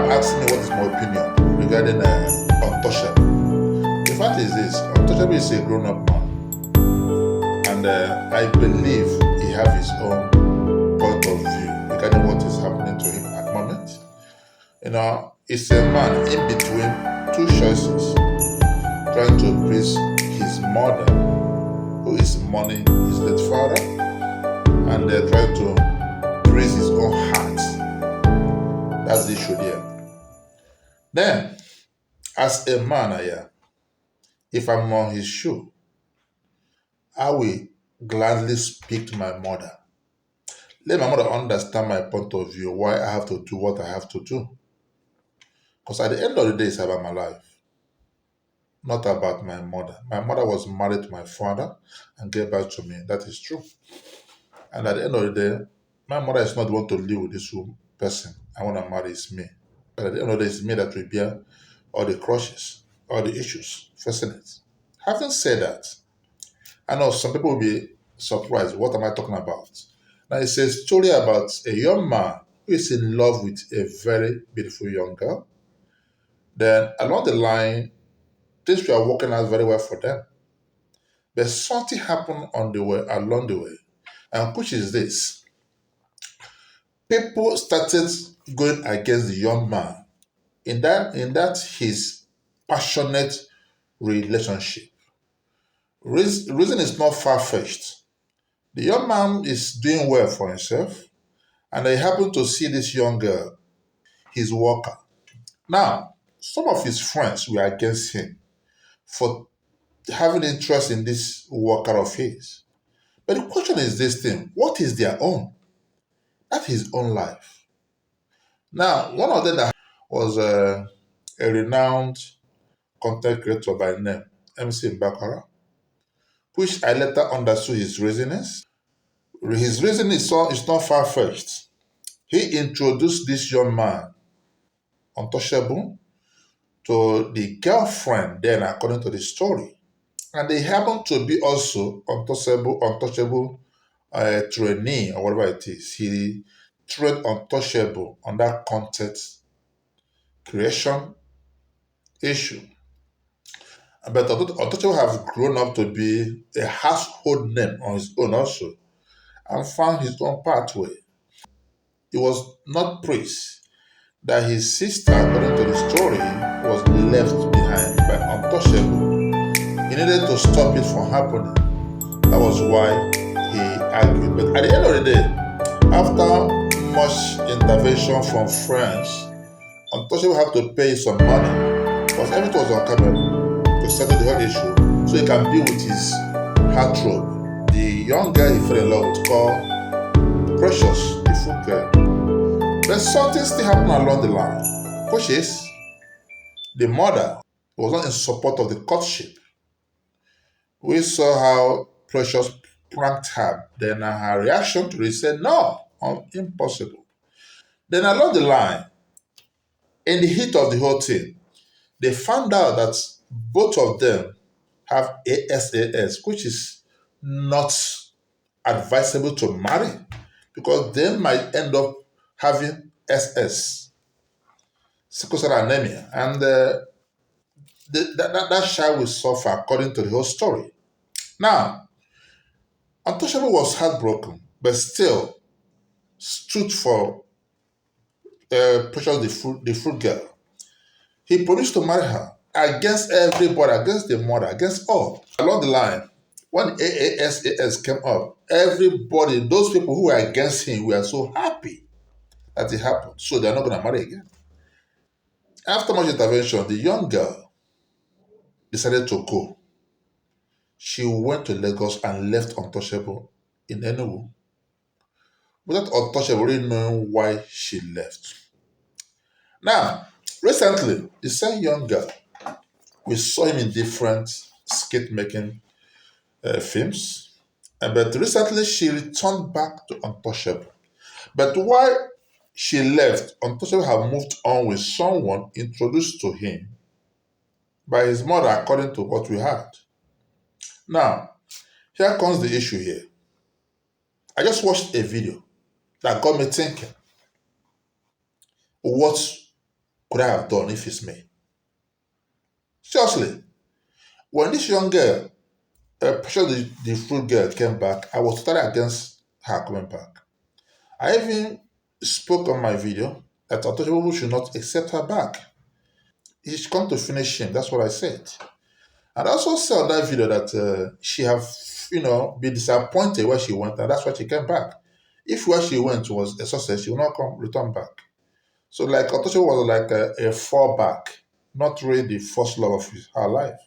are asking me what is my opinion regarding Untouchable. The fact is this: Untouchable is a grown-up man, and I believe he has his own point of view regarding what is happening to him at the moment. It's a man in between two choices, trying to please his mother, who is mourning his late father, and trying to praise his own heart. That's the issue there. Then, as a man, if I'm on his shoe, I will gladly speak to my mother. Let my mother understand my point of view, why I have to do what I have to do. Because at the end of the day, it's about my life, not about my mother. My mother was married to my father and gave birth to me. That is true. And at the end of the day, my mother is not the one to live with this person I want to marry. Is me. But at the end of the day, it's me that will bear all the crushes, all the issues facing it. Having said that, I know some people will be surprised. What am I talking about? Now, it's a story about a young man who is in love with a very beautiful young girl. Then, along the line, things were working out very well for them. But something happened along the way, and which is this: people started going against the young man in that his passionate relationship. Reason is not far-fetched. The young man is doing well for himself, and they happen to see this young girl, his worker. Now, some of his friends were against him for having interest in this worker of his. But the question is this thing: what is their own? That's his own life. Now, one of them that was a renowned content creator by name MC Mbakara, which I later understood his reasonings. His reason is not far-fetched. He introduced this young man, Untouchable, to the girlfriend then, according to the story. And they happen to be also untouchable trainee or whatever it is. He trained Untouchable on that content creation issue. But Untouchable have grown up to be a household name on his own also, and found his own pathway. It was not praised that his sister, according to the story, was left behind by Untouchable. He needed to stop it from happening. That was why he argued. But at the end of the day, after much intervention from friends, Untouchable had to pay some money because everything was on camera to settle the whole issue, so he can be with his heartthrob, the young girl he fell in love with, called Precious, the food girl. But something still happened along the line, which is the mother was not in support of the courtship. We saw how Precious pranked her. Then her reaction to it said, no, impossible. Then along the line, in the heat of the whole thing, they found out that both of them have ASAS, which is not advisable to marry because they might end up having SS, sickle cell anemia, and that child will suffer according to the whole story. Now, Untouchable was heartbroken, but still stood for Precious, the fruit girl. He promised to marry her against everybody, against the mother, against all. Along the line, when AASAS came up, everybody, those people who were against him, were so happy that it happened. So they're not going to marry again. After much intervention, the young girl decided to go. She went to Lagos and left Untouchable in Enugu, without Untouchable really knowing why she left. Now, recently, the same young girl, we saw him in different skate-making films, but recently she returned back to Untouchable. But while she left, Untouchable had moved on with someone introduced to him by his mother, according to what we heard. Now, here comes the issue here. I just watched a video that got me thinking, what could I have done if it's me? Seriously, when this young girl, Precious the fruit girl, came back, I was totally against her coming back. I even spoke on my video that Untouchable should not accept her back. He should come to finish him. That's what I said. And I also said on that video that she have, been disappointed where she went, and that's why she came back. If where she went was a success, she will not come return back. So like Untouchable was like a fallback, not really the first love of her life,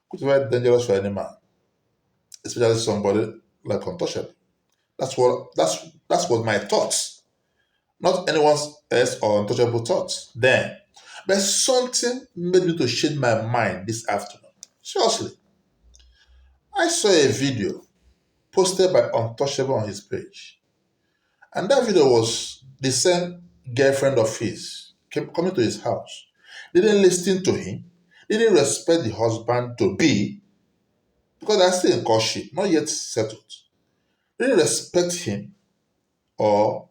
which is very dangerous for any man, especially somebody like Untouchable. That's what my thoughts, not anyone's else or Untouchable thoughts then. But something made me to change my mind this afternoon. Seriously, I saw a video posted by Untouchable on his page. And that video was the same girlfriend of his came coming to his house. Didn't listen to him, didn't respect the husband to be, because they're still in courtship, not yet settled. Didn't respect him or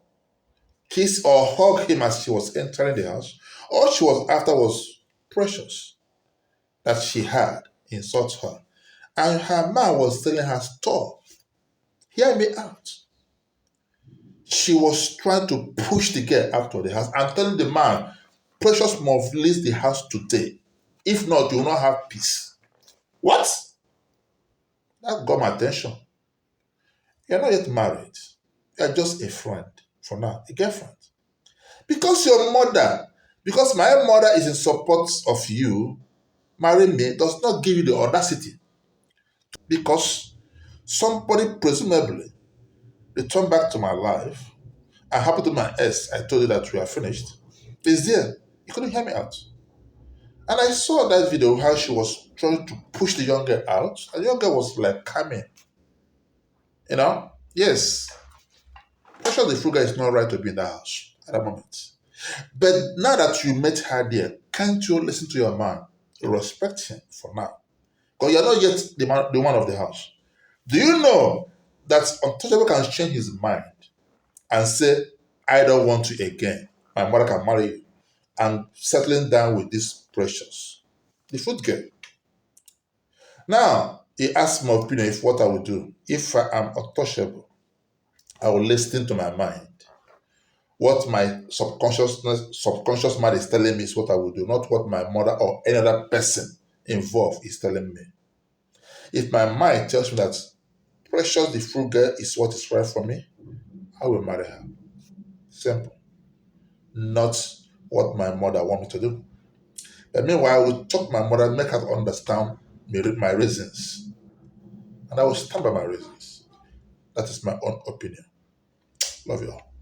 kiss or hug him as she was entering the house. All she was after was Precious that she had insult her. And her man was telling her, stop, hear me out. She was trying to push the girl out of the house and telling the man, Precious must leave the house today. If not, you will not have peace. What? That got my attention. You're not yet married. You're just a friend for now, a girlfriend. Because my mother is in support of you, marrying me does not give you the audacity. Because somebody presumably returned back to my life. I happened to my ex, I told you that we are finished. Is there. You couldn't hear me out. And I saw that video how she was trying to push the young girl out. And the young girl was like coming. Yes, Precious the frugal is not right to be in the house at that moment. But now that you met her there, can't you listen to your man? Respect him for now. Because you're not yet the one of the house. Do you know that Untouchable can change his mind and say, I don't want you again. My mother can marry you. And settling down with this Precious, the fruit girl. Now, he asked my opinion if what I would do. If I am untouchable, I will listen to my mind. What my subconscious mind is telling me is what I will do, not what my mother or any other person involved is telling me. If my mind tells me that Precious the fruit girl is what is right for me, I will marry her. Simple. Not what my mother wants me to do. But meanwhile, I will talk to my mother, make her understand my reasons. And I will stand by my reasons. That is my own opinion. Love you all.